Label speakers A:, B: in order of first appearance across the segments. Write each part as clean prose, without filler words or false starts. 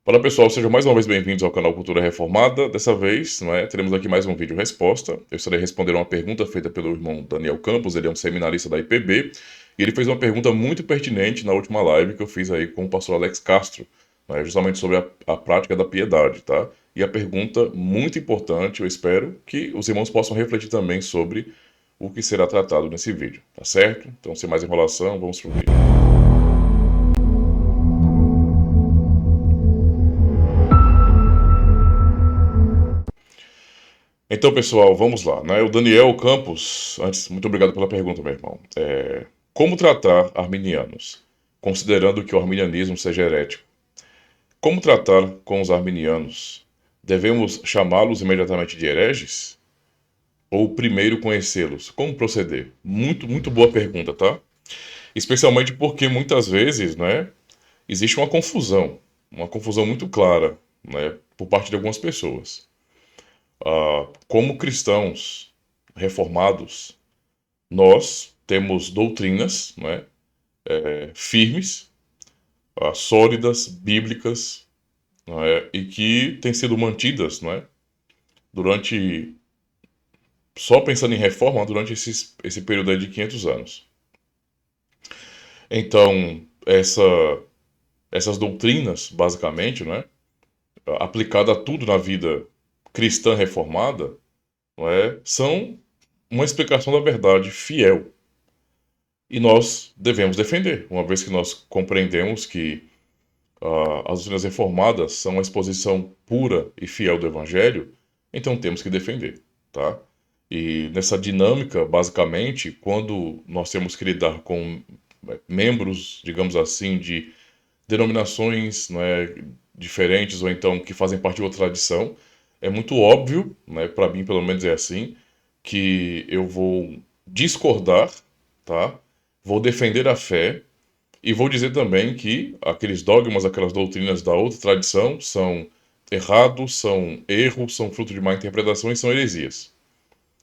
A: Fala pessoal, sejam mais uma vez bem-vindos ao canal Cultura Reformada. Dessa vez, teremos aqui mais um vídeo resposta. Eu estarei respondendo uma pergunta feita pelo irmão Daniel Campos, ele é um seminarista da IPB, e ele fez uma pergunta muito pertinente na última live que eu fiz aí com o pastor Alex Castro, justamente sobre a prática da piedade, tá? E a pergunta muito importante, eu espero que os irmãos possam refletir também sobre o que será tratado nesse vídeo, tá certo? Então, sem mais enrolação, vamos pro vídeo. Então, pessoal, vamos lá, O Daniel Campos, antes, muito obrigado pela pergunta, meu irmão. Como tratar arminianos, considerando que o arminianismo seja herético? Como tratar com os arminianos? Devemos chamá-los imediatamente de hereges? Ou primeiro conhecê-los? Como proceder? Muito boa pergunta, tá? Especialmente porque muitas vezes, existe uma confusão muito clara, por parte de algumas pessoas. Como cristãos reformados, nós temos doutrinas, firmes, sólidas, bíblicas, e que têm sido mantidas, durante, só pensando em reforma, durante esse período aí de 500 anos. Então, essas doutrinas, basicamente, aplicada a tudo na vida cristã reformada, são uma explicação da verdade fiel. E nós devemos defender, uma vez que nós compreendemos que as doutrinas reformadas são uma exposição pura e fiel do Evangelho, então temos que defender, tá? E nessa dinâmica, basicamente, quando nós temos que lidar com membros, digamos assim, de denominações diferentes ou então que fazem parte de outra tradição, é muito óbvio, para mim pelo menos é assim, que eu vou discordar, tá? Vou defender a fé e vou dizer também que aqueles dogmas, aquelas doutrinas da outra tradição são errados, são erros, são fruto de má interpretação e são heresias,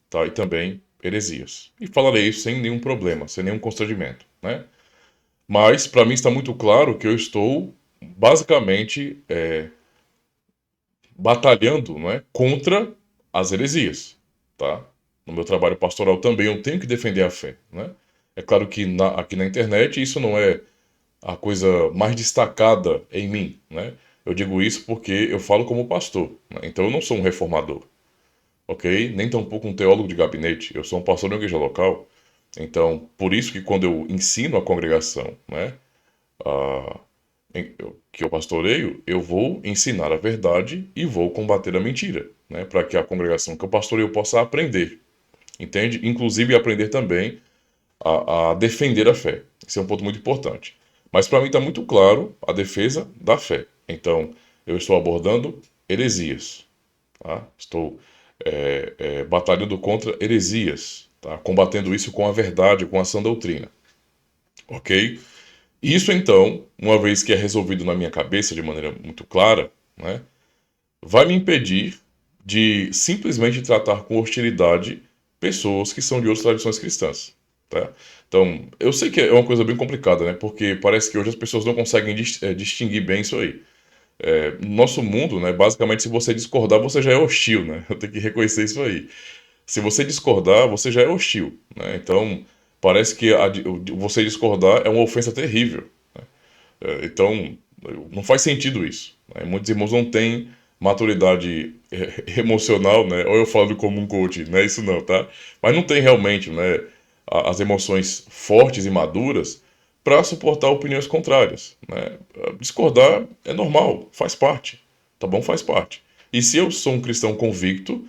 A: tá? E também heresias. E falarei isso sem nenhum problema, sem nenhum constrangimento, Mas, para mim, está muito claro que eu estou, basicamente, batalhando, contra as heresias, tá? No meu trabalho pastoral também eu tenho que defender a fé, É claro que aqui na internet isso não é a coisa mais destacada em mim, Eu digo isso porque eu falo como pastor, Então eu não sou um reformador, ok? Nem tampouco um teólogo de gabinete, eu sou um pastor de uma igreja local. Então, por isso que quando eu ensino a congregação, que eu pastoreio, eu vou ensinar a verdade e vou combater a mentira, para que a congregação que eu pastoreio possa aprender, entende? Inclusive aprender também a defender a fé. Esse é um ponto muito importante. Mas para mim está muito claro a defesa da fé. Então, eu estou abordando heresias, tá? Estou batalhando contra heresias, tá? Combatendo isso com a verdade, com a sã doutrina, ok? Isso, então, uma vez que é resolvido na minha cabeça de maneira muito clara, vai me impedir de simplesmente tratar com hostilidade pessoas que são de outras tradições cristãs, tá? Então, eu sei que é uma coisa bem complicada, Porque parece que hoje as pessoas não conseguem distinguir bem isso aí. No nosso mundo, basicamente, se você discordar, você já é hostil, Eu tenho que reconhecer isso aí. Se você discordar, você já é hostil, Então, parece que você discordar é uma ofensa terrível. Então, não faz sentido isso. Muitos irmãos não têm maturidade emocional, Ou eu falo como um coach, não é isso não, tá? Mas não tem realmente, as emoções fortes e maduras para suportar opiniões contrárias, Discordar é normal, faz parte, tá bom? Faz parte. E se eu sou um cristão convicto,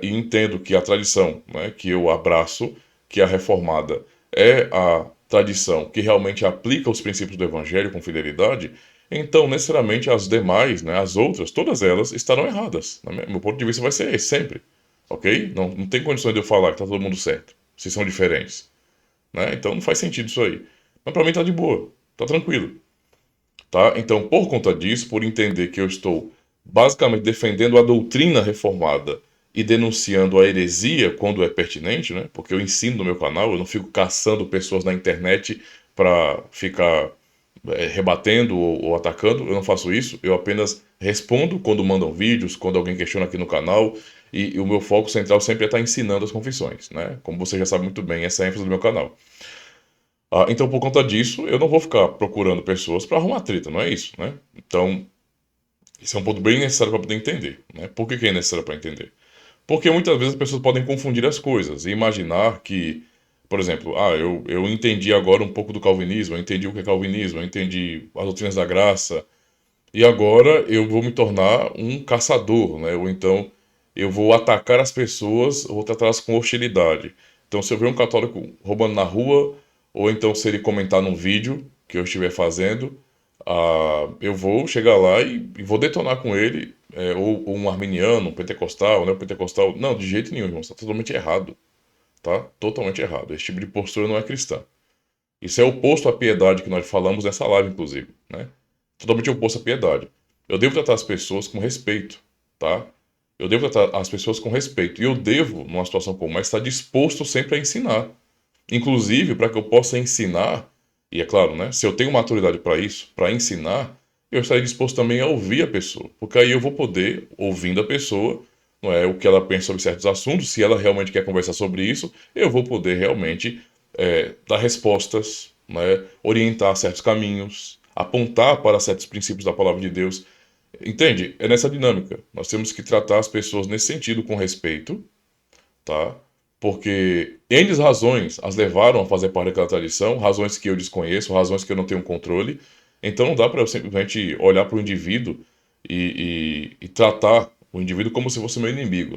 A: E entendo que a tradição, que eu abraço, que a reformada é a tradição que realmente aplica os princípios do evangelho com fidelidade, então necessariamente as demais, as outras, todas elas estarão erradas. Meu ponto de vista vai ser esse, sempre. Ok? Não tem condições de eu falar que está todo mundo certo, se são diferentes. Então não faz sentido isso aí. Mas para mim tá de boa, tá tranquilo. Tá? Então, por conta disso, por entender que eu estou basicamente defendendo a doutrina reformada e denunciando a heresia quando é pertinente, Porque eu ensino no meu canal, eu não fico caçando pessoas na internet para ficar rebatendo ou atacando, eu não faço isso, eu apenas respondo quando mandam vídeos, quando alguém questiona aqui no canal, e o meu foco central sempre é estar ensinando as confissões, né? Como você já sabe muito bem, essa é a ênfase do meu canal. Então, por conta disso, eu não vou ficar procurando pessoas para arrumar treta, não é isso, né? Então, isso é um ponto bem necessário para poder entender, né? Por que é necessário para entender? Porque muitas vezes as pessoas podem confundir as coisas e imaginar que, por exemplo, eu entendi agora um pouco do calvinismo, eu entendi o que é calvinismo, eu entendi as doutrinas da graça, e agora eu vou me tornar um caçador, né? Ou então eu vou atacar as pessoas, ou vou tratá-las com hostilidade. Então, se eu ver um católico roubando na rua, ou então se ele comentar num vídeo que eu estiver fazendo, eu vou chegar lá e vou detonar com ele, ou um arminiano, um pentecostal, né? Um pentecostal. Não, de jeito nenhum, irmão. Está totalmente errado. Tá? Totalmente errado. Esse tipo de postura não é cristã. Isso é oposto à piedade que nós falamos nessa live, inclusive, né? Totalmente oposto à piedade. Eu devo tratar as pessoas com respeito, tá? Eu devo tratar as pessoas com respeito. E eu devo, numa situação como essa, estar disposto sempre a ensinar. Inclusive, para que eu possa ensinar, e é claro, né? Se eu tenho maturidade para isso, para ensinar, eu estarei disposto também a ouvir a pessoa. Porque aí eu vou poder, ouvindo a pessoa, não é, o que ela pensa sobre certos assuntos, se ela realmente quer conversar sobre isso, eu vou poder realmente dar respostas, né, orientar certos caminhos, apontar para certos princípios da palavra de Deus. Entende? É nessa dinâmica. Nós temos que tratar as pessoas nesse sentido com respeito, tá? Porque N razões as levaram a fazer parte daquela tradição, razões que eu desconheço, razões que eu não tenho controle. Então não dá para eu simplesmente olhar para o indivíduo e tratar o indivíduo como se fosse meu inimigo.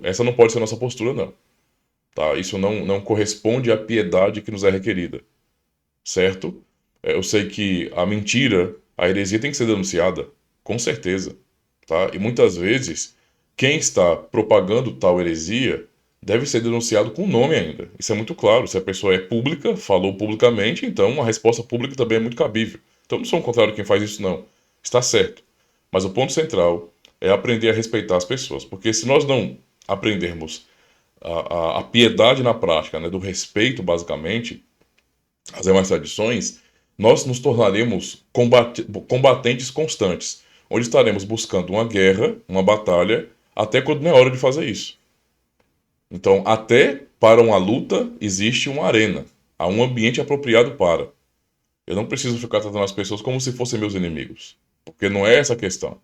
A: Essa não pode ser a nossa postura, não. Tá? Isso não corresponde à piedade que nos é requerida, certo? Eu sei que a mentira, a heresia tem que ser denunciada, com certeza, tá? E muitas vezes, quem está propagando tal heresia deve ser denunciado com nome ainda. Isso é muito claro. Se a pessoa é pública, falou publicamente, então a resposta pública também é muito cabível. Então não sou contrário quem faz isso, não. Está certo. Mas o ponto central é aprender a respeitar as pessoas, porque se nós não aprendermos a piedade na prática, né, do respeito, basicamente, às demais tradições, nós nos tornaremos combatentes constantes, onde estaremos buscando uma guerra, uma batalha, até quando não é hora de fazer isso. Então, até para uma luta existe uma arena, há um ambiente apropriado para. Eu não preciso ficar tratando as pessoas como se fossem meus inimigos, porque não é essa a questão,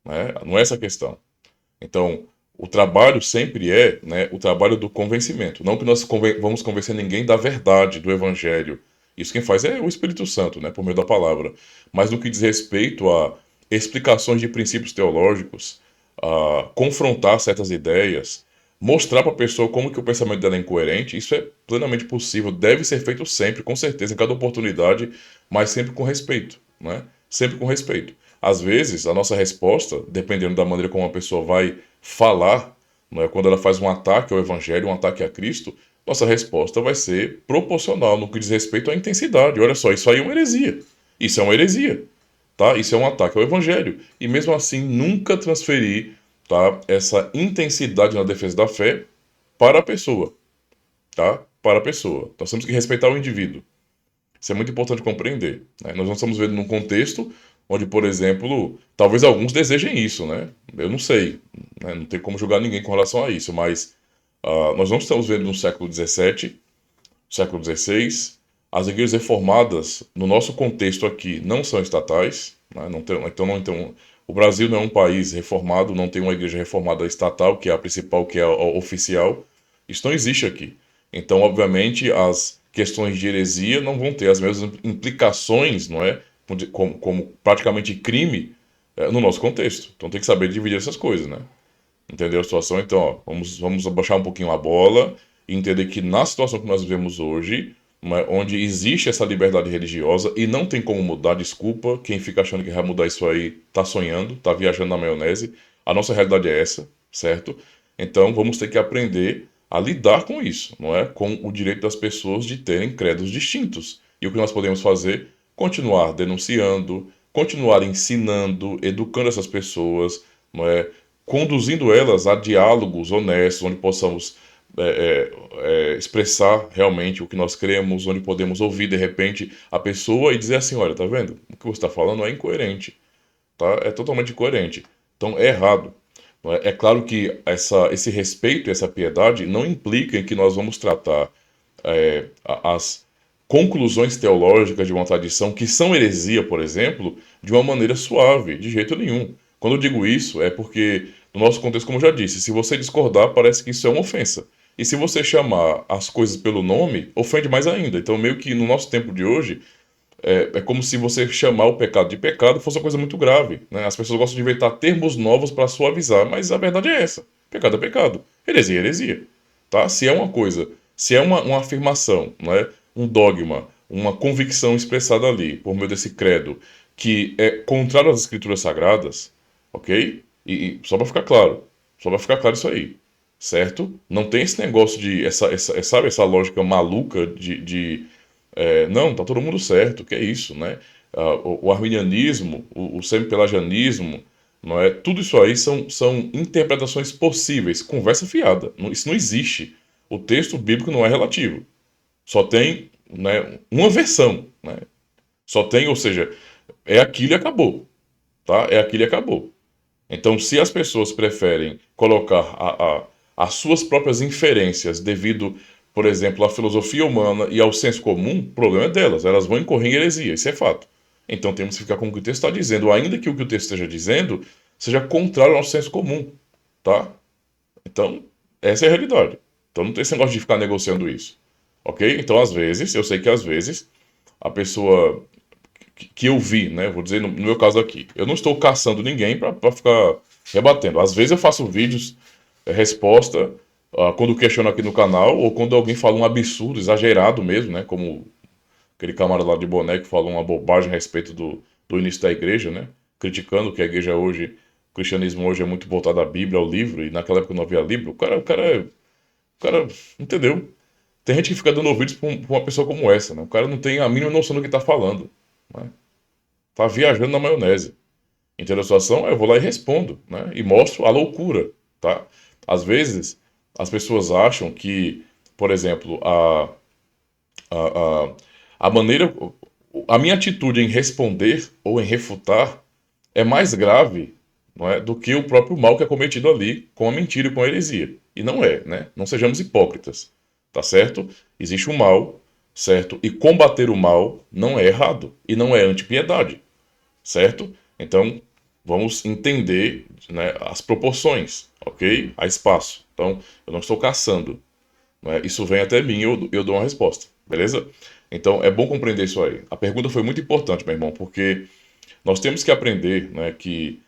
A: né? Não é essa a questão. Então, o trabalho sempre é, né, o trabalho do convencimento. Não que nós vamos convencer ninguém da verdade, do evangelho. Isso quem faz é o Espírito Santo, né, por meio da palavra. Mas no que diz respeito a explicações de princípios teológicos, a confrontar certas ideias, mostrar para a pessoa como que o pensamento dela é incoerente, isso é plenamente possível, deve ser feito sempre, com certeza, em cada oportunidade, mas sempre com respeito, né? Sempre com respeito. Às vezes, a nossa resposta, dependendo da maneira como a pessoa vai falar, não é? Quando ela faz um ataque ao Evangelho, um ataque a Cristo, nossa resposta vai ser proporcional no que diz respeito à intensidade. Olha só, isso aí é uma heresia. Isso é uma heresia, tá? Isso é um ataque ao Evangelho. E mesmo assim, nunca transferir, tá, essa intensidade na defesa da fé para a pessoa, tá? Para a pessoa. Nós temos que respeitar o indivíduo. Isso é muito importante compreender, né? Nós não estamos vendo num contexto onde, por exemplo, talvez alguns desejem isso, né? Eu não sei, né? Não tem como julgar ninguém com relação a isso, mas nós não estamos vendo no século XVII, século XVI, as igrejas reformadas, no nosso contexto aqui, não são estatais, né? Então, o Brasil não é um país reformado, não tem uma igreja reformada estatal, que é a principal, que é a oficial. Isso não existe aqui. Então, obviamente, as questões de heresia não vão ter as mesmas implicações, não é? Como praticamente crime no nosso contexto. Então tem que saber dividir essas coisas, né? Entendeu a situação? Então, ó, vamos abaixar um pouquinho a bola e entender que na situação que nós vivemos hoje, onde existe essa liberdade religiosa e não tem como mudar, desculpa, quem fica achando que vai mudar isso aí tá sonhando, tá viajando na maionese. A nossa realidade é essa, certo? Então vamos ter que aprender a lidar com isso, não é? Com o direito das pessoas de terem credos distintos. E o que nós podemos fazer? Continuar denunciando, continuar ensinando, educando essas pessoas, não é? Conduzindo elas a diálogos honestos, onde possamos expressar realmente o que nós cremos, onde podemos ouvir de repente a pessoa e dizer assim, olha, tá vendo? O que você está falando é incoerente, tá? É totalmente incoerente. Então é errado. Não é? É claro que esse respeito e essa piedade não implica em que nós vamos tratar as conclusões teológicas de uma tradição que são heresia, por exemplo, de uma maneira suave, de jeito nenhum. Quando eu digo isso, é porque, no nosso contexto, como eu já disse, se você discordar, parece que isso é uma ofensa. E se você chamar as coisas pelo nome, ofende mais ainda. Então, meio que no nosso tempo de hoje, é como se você chamar o pecado de pecado fosse uma coisa muito grave, né? As pessoas gostam de inventar termos novos para suavizar, mas a verdade é essa. Pecado é pecado. Heresia é heresia. Tá? Se é uma coisa, se é uma afirmação, né? Um dogma, uma convicção expressada ali, por meio desse credo, que é contrário às escrituras sagradas, ok? E só para ficar claro, só para ficar claro isso aí, certo? Não tem esse negócio de, sabe, essa lógica maluca não, tá todo mundo certo, que é isso, né? O arminianismo, o semi-pelagianismo, não é? Tudo isso aí são interpretações possíveis, conversa fiada. Isso não existe. O texto bíblico não é relativo. Só tem, né, uma versão, né? Só tem, ou seja, é aquilo e acabou, tá? É aquilo e acabou. Então, se as pessoas preferem colocar as suas próprias inferências devido, por exemplo, à filosofia humana e ao senso comum, o problema é delas, elas vão incorrer em heresia, isso é fato. Então temos que ficar com o que o texto está dizendo, ainda que o que o texto esteja dizendo seja contrário ao senso comum, tá? Então, essa é a realidade. Então não tem esse negócio de ficar negociando isso, ok? Então, às vezes, eu sei que às vezes, a pessoa que eu vi, né? Vou dizer no meu caso aqui. Eu não estou caçando ninguém para ficar rebatendo. Às vezes eu faço vídeos, resposta, quando questiono aqui no canal, ou quando alguém fala um absurdo, exagerado mesmo, né? Como aquele camarada lá de boné que falou uma bobagem a respeito do início da igreja, né? Criticando que a igreja hoje, o cristianismo hoje é muito voltado à Bíblia, ao livro, e naquela época não havia livro. O cara, entendeu? Tem gente que fica dando ouvidos pra uma pessoa como essa, né? O cara não tem a mínima noção do que tá falando, né? Tá viajando na maionese. Entendeu a situação? Eu vou lá e respondo, né? E mostro a loucura, tá? Às vezes, as pessoas acham que, por exemplo, a, a maneira, a minha atitude em responder ou em refutar é mais grave, não é, do que o próprio mal que é cometido ali com a mentira e com a heresia. E não é, né? Não sejamos hipócritas, tá certo? Existe o mal, certo? E combater o mal não é errado e não é antipiedade, certo? Então, vamos entender, né, as proporções, ok? Há espaço. Então, eu não estou caçando, né? Isso vem até mim e eu dou uma resposta, beleza? Então, é bom compreender isso aí. A pergunta foi muito importante, meu irmão, porque nós temos que aprender, né, que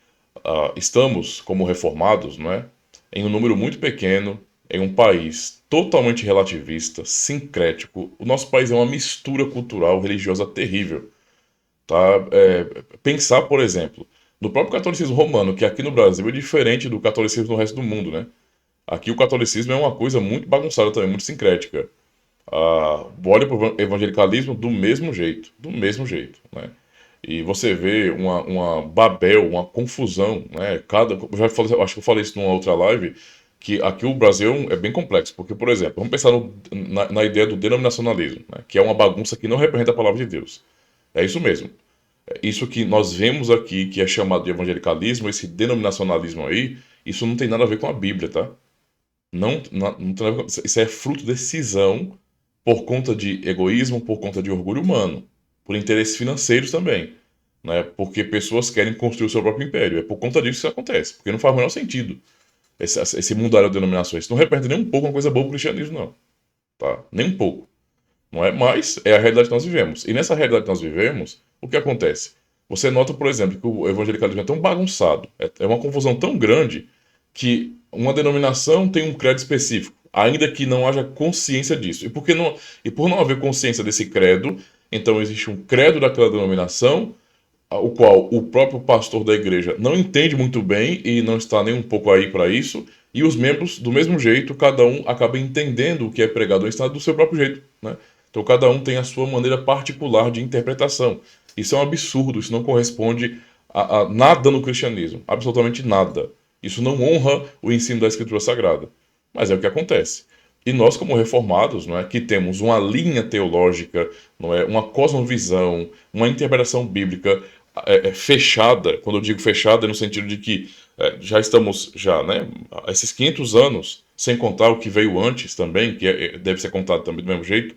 A: estamos, como reformados, né, em um número muito pequeno, em um país totalmente relativista, sincrético. O nosso país é uma mistura cultural, religiosa terrível. Tá? Pensar, por exemplo, no próprio catolicismo romano, que aqui no Brasil é diferente do catolicismo no resto do mundo, né? Aqui o catolicismo é uma coisa muito bagunçada também, muito sincrética. Olha para o evangelicalismo do mesmo jeito, né? E você vê uma babel, uma confusão, né? Eu já falei, acho que eu falei isso numa outra live, que aqui o Brasil é bem complexo, porque, por exemplo, vamos pensar na ideia do denominacionalismo, né? Que é uma bagunça que não representa a palavra de Deus. É isso mesmo. Isso que nós vemos aqui, que é chamado de evangelicalismo, esse denominacionalismo aí, isso não tem nada a ver com a Bíblia, tá? Não tem nada a ver isso é fruto de cisão por conta de egoísmo, por conta de orgulho humano, por interesses financeiros também, né? Porque pessoas querem construir o seu próprio império. É por conta disso que isso acontece, porque não faz o menor sentido esse mundaréu de denominações. Isso não representa nem um pouco uma coisa boa para o cristianismo, não, tá? Nem um pouco. Não é? Mas é a realidade que nós vivemos. E nessa realidade que nós vivemos, o que acontece? Você nota, por exemplo, que o evangelicalismo é tão bagunçado, é uma confusão tão grande, que uma denominação tem um credo específico, ainda que não haja consciência disso. E por não haver consciência desse credo, então existe um credo daquela denominação, o qual o próprio pastor da igreja não entende muito bem e não está nem um pouco aí para isso, e os membros, do mesmo jeito, cada um acaba entendendo o que é pregado ou ensinado do seu próprio jeito, né? Então cada um tem a sua maneira particular de interpretação. Isso é um absurdo, isso não corresponde a nada no cristianismo, absolutamente nada. Isso não honra o ensino da Escritura Sagrada. Mas é o que acontece. E nós, como reformados, não é, que temos uma linha teológica, não é, uma cosmovisão, uma interpretação bíblica fechada. Quando eu digo fechada, é no sentido de que já estamos né, esses 500 anos, sem contar o que veio antes também, que deve ser contado também do mesmo jeito,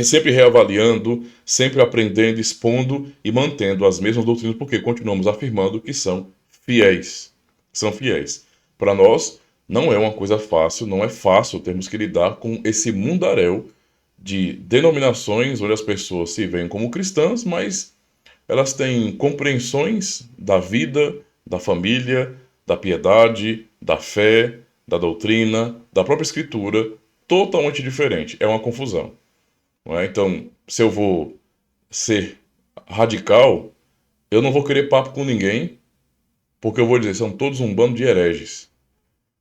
A: sempre reavaliando, sempre aprendendo, expondo e mantendo as mesmas doutrinas, porque continuamos afirmando que são fiéis. São fiéis. Para nós, não é uma coisa fácil, não é fácil termos que lidar com esse mundaréu de denominações onde as pessoas se veem como cristãs, mas elas têm compreensões da vida, da família, da piedade, da fé, da doutrina, da própria escritura, totalmente diferente. É uma confusão. Não é? Então, se eu vou ser radical, eu não vou querer papo com ninguém, porque eu vou dizer, são todos um bando de hereges.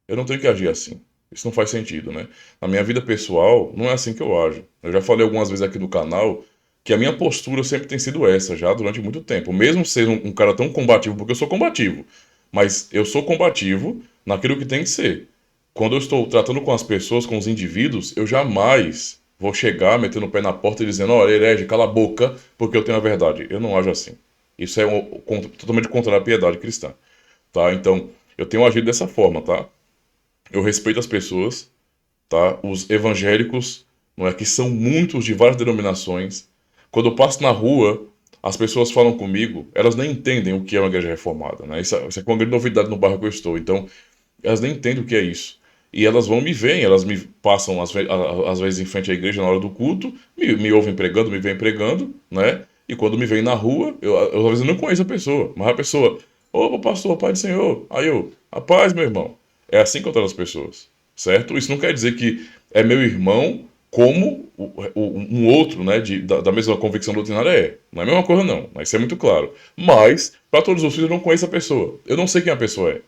A: Eu não tenho que agir assim. Isso não faz sentido, né? Na minha vida pessoal, não é assim que eu ajo. Eu já falei algumas vezes aqui no canal que a minha postura sempre tem sido essa, já durante muito tempo. Mesmo sendo um cara tão combativo, porque eu sou combativo, mas eu sou combativo naquilo que tem que ser. Quando eu estou tratando com as pessoas, com os indivíduos, eu jamais vou chegar metendo o pé na porta e dizendo: olha, herege, cala a boca, porque eu tenho a verdade. Eu não ajo assim. Isso é totalmente contra a piedade cristã, tá? Então, eu tenho agido dessa forma, tá? Eu respeito as pessoas, tá? Os evangélicos, não é que são muitos de várias denominações. Quando eu passo na rua, as pessoas falam comigo, elas nem entendem o que é uma igreja reformada, né? Isso é uma grande novidade no bairro que eu estou. Então, elas nem entendem o que é isso. E elas vão me veem, elas me passam às vezes em frente à igreja na hora do culto, me ouvem pregando, me veem pregando, né? E quando me veem na rua, eu às vezes não conheço a pessoa, mas a pessoa, ô pastor, Pai do Senhor, aí eu, a paz, meu irmão. É assim que eu trato as pessoas, certo? Isso não quer dizer que é meu irmão como um outro, né, da mesma convicção doutrinária é. Não é a mesma coisa não, mas isso é muito claro. Mas, para todos os filhos, eu não conheço a pessoa. Eu não sei quem a pessoa é.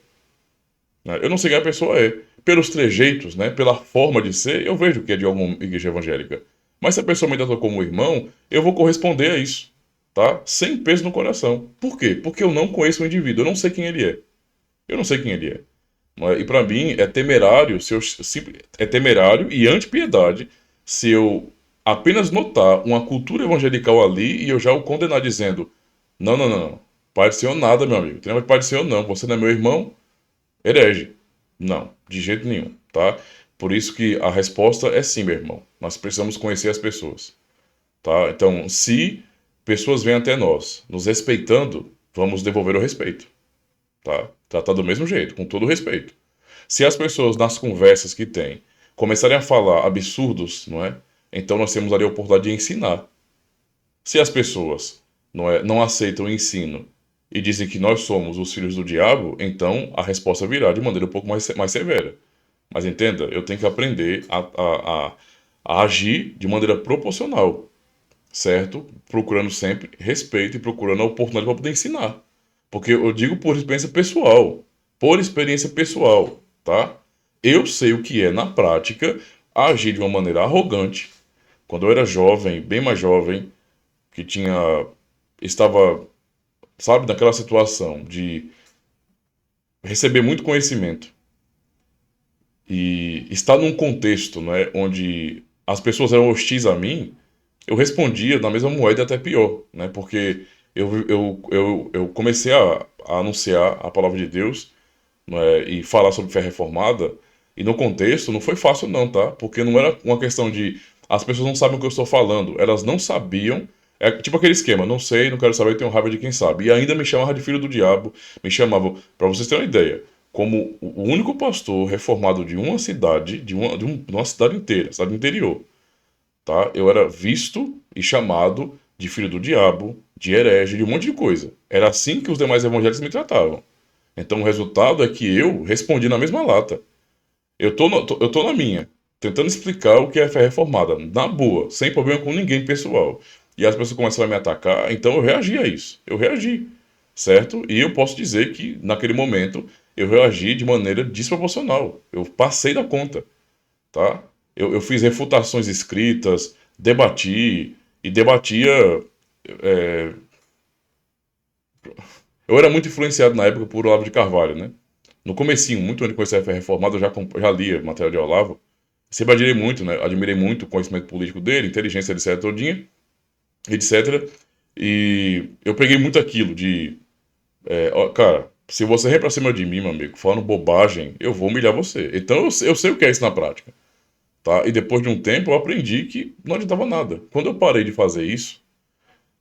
A: Né? Eu não sei quem a pessoa é. Pelos trejeitos, né, pela forma de ser, eu vejo que é de alguma igreja evangélica. Mas se a pessoa me trata como irmão, eu vou corresponder a isso, tá? Sem peso no coração. Por quê? Porque eu não conheço o indivíduo, eu não sei quem ele é. Eu não sei quem ele é. Não é? E para mim é temerário se eu é temerário e antipiedade se eu apenas notar uma cultura evangelical ali e eu já o condenar dizendo: não, não, não, não. Pai do Senhor nada, meu amigo. Tem nada de Pai do Senhor não. Você não é meu irmão? Herege. Não, de jeito nenhum, tá? Por isso que a resposta é sim, meu irmão. Nós precisamos conhecer as pessoas, tá? Então, se pessoas vêm até nós, nos respeitando, vamos devolver o respeito, tá? Tratar do mesmo jeito, com todo o respeito. Se as pessoas, nas conversas que têm, começarem a falar absurdos, não é? Então nós temos ali a oportunidade de ensinar. Se as pessoas não aceitam o ensino e dizem que nós somos os filhos do diabo, então a resposta virá de maneira um pouco mais severa. Mas entenda, eu tenho que aprender a agir de maneira proporcional, certo? Procurando sempre respeito e procurando a oportunidade para poder ensinar. Porque eu digo por experiência pessoal, tá? Eu sei o que é, na prática, agir de uma maneira arrogante. Quando eu era jovem, bem mais jovem, que estava, sabe, naquela situação de receber muito conhecimento e estar num contexto, né, onde as pessoas eram hostis a mim, eu respondia na mesma moeda até pior, né, porque eu comecei a anunciar a palavra de Deus, né, e falar sobre fé reformada, e no contexto não foi fácil não, tá? Porque não era uma questão de as pessoas não sabem o que eu estou falando, elas não sabiam, é tipo aquele esquema, não sei, não quero saber, tenho raiva de quem sabe. E ainda me chamavam de filho do diabo, me chamavam, para vocês terem uma ideia, como o único pastor reformado de uma cidade, de uma cidade inteira, cidade interior, tá? Eu era visto e chamado de filho do diabo, de herege, de um monte de coisa. Era assim que os demais evangélicos me tratavam. Então o resultado é que eu respondi na mesma lata. Eu tô na minha, tentando explicar o que é fé reformada, na boa, sem problema com ninguém pessoal. E as pessoas começaram a me atacar, então eu reagi a isso. Eu reagi, certo? E eu posso dizer que naquele momento eu reagi de maneira desproporcional. Eu passei da conta, tá? Eu fiz refutações escritas, debati e debatia. é, Eu era muito influenciado na época por Olavo de Carvalho, né? No comecinho, muito antes de conhecer a Fé Reformada, eu já lia material de Olavo. Sempre admirei muito, né? Admirei muito o conhecimento político dele, inteligência, etc, todinha, etc. E eu peguei muito aquilo de, ó, cara, se você vem pra cima de mim, meu amigo, falando bobagem, eu vou humilhar você. Então eu sei o que é isso na prática, tá? E depois de um tempo eu aprendi que não adiantava nada. Quando eu parei de fazer isso,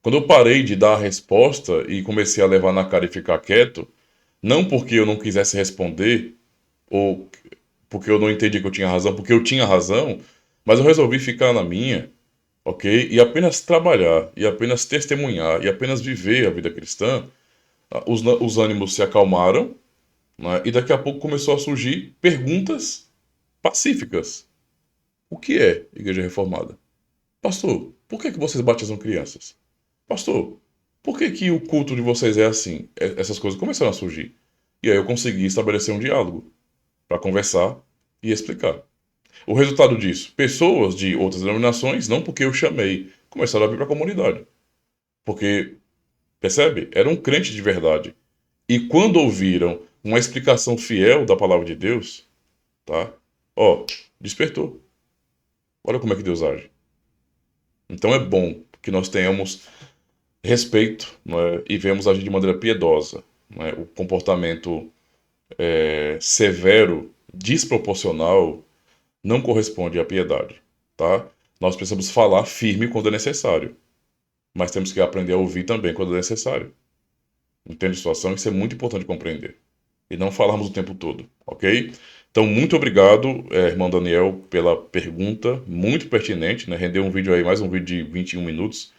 A: quando eu parei de dar a resposta e comecei a levar na cara e ficar quieto, não porque eu não quisesse responder, ou porque eu não entendi que eu tinha razão, porque eu tinha razão, mas eu resolvi ficar na minha, ok? E apenas trabalhar, e apenas testemunhar, e apenas viver a vida cristã, os ânimos se acalmaram, né? E daqui a pouco começou a surgir perguntas pacíficas. O que é Igreja Reformada? Pastor, por que vocês batizam crianças? Pastor, por que o culto de vocês é assim? Essas coisas começaram a surgir. E aí eu consegui estabelecer um diálogo para conversar e explicar. O resultado disso, pessoas de outras denominações, não porque eu chamei, começaram a vir para a comunidade. Porque, percebe? Era um crente de verdade. E quando ouviram uma explicação fiel da palavra de Deus, tá? Ó, despertou. Olha como é que Deus age. Então é bom que nós tenhamos respeito, não é? E vemos agir de maneira piedosa. Não é? O comportamento severo, desproporcional, não corresponde à piedade, tá? Nós precisamos falar firme quando é necessário, mas temos que aprender a ouvir também quando é necessário. Entende a situação? Isso é muito importante compreender. E não falarmos o tempo todo, ok? Então, muito obrigado, irmão Daniel, pela pergunta, muito pertinente, né? Rendeu um vídeo aí, mais um vídeo de 21 minutos.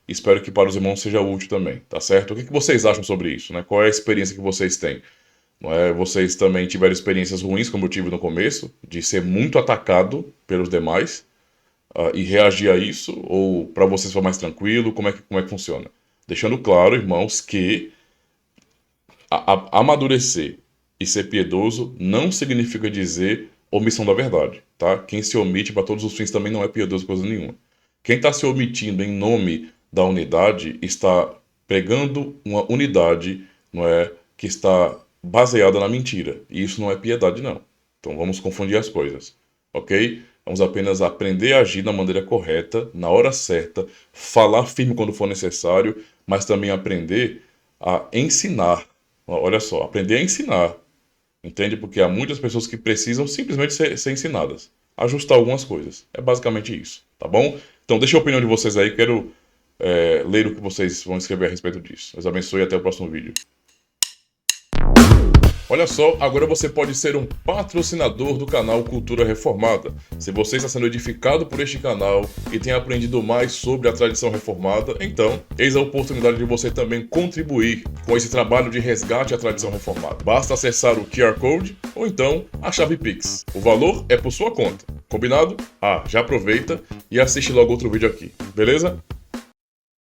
A: Espero que para os irmãos seja útil também, tá certo? O que vocês acham sobre isso, né? Qual é a experiência que vocês têm? Não é? Vocês também tiveram experiências ruins, como eu tive no começo, de ser muito atacado pelos demais e reagir a isso? Ou para vocês foi mais tranquilo? Como é que funciona? Deixando claro, irmãos, que amadurecer e ser piedoso não significa dizer omissão da verdade, tá? Quem se omite para todos os fins também não é piedoso coisa nenhuma. Quem está se omitindo em nome da unidade está pregando uma unidade, não é, que está baseada na mentira. E isso não é piedade, não. Então vamos confundir as coisas, ok? Vamos apenas aprender a agir da maneira correta, na hora certa, falar firme quando for necessário, mas também aprender a ensinar. Olha só, aprender a ensinar, entende? Porque há muitas pessoas que precisam simplesmente ser ensinadas. Ajustar algumas coisas. É basicamente isso, tá bom? Então deixa a opinião de vocês aí, quero ler o que vocês vão escrever a respeito disso. Deus abençoe e até o próximo vídeo. Olha só, agora você pode ser um patrocinador do canal Cultura Reformada. Se você está sendo edificado por este canal e tem aprendido mais sobre a tradição reformada, então, eis a oportunidade de você também contribuir com esse trabalho de resgate à tradição reformada. Basta acessar o QR Code ou então a chave Pix. O valor é por sua conta. Combinado? Já aproveita e assiste logo outro vídeo aqui, beleza?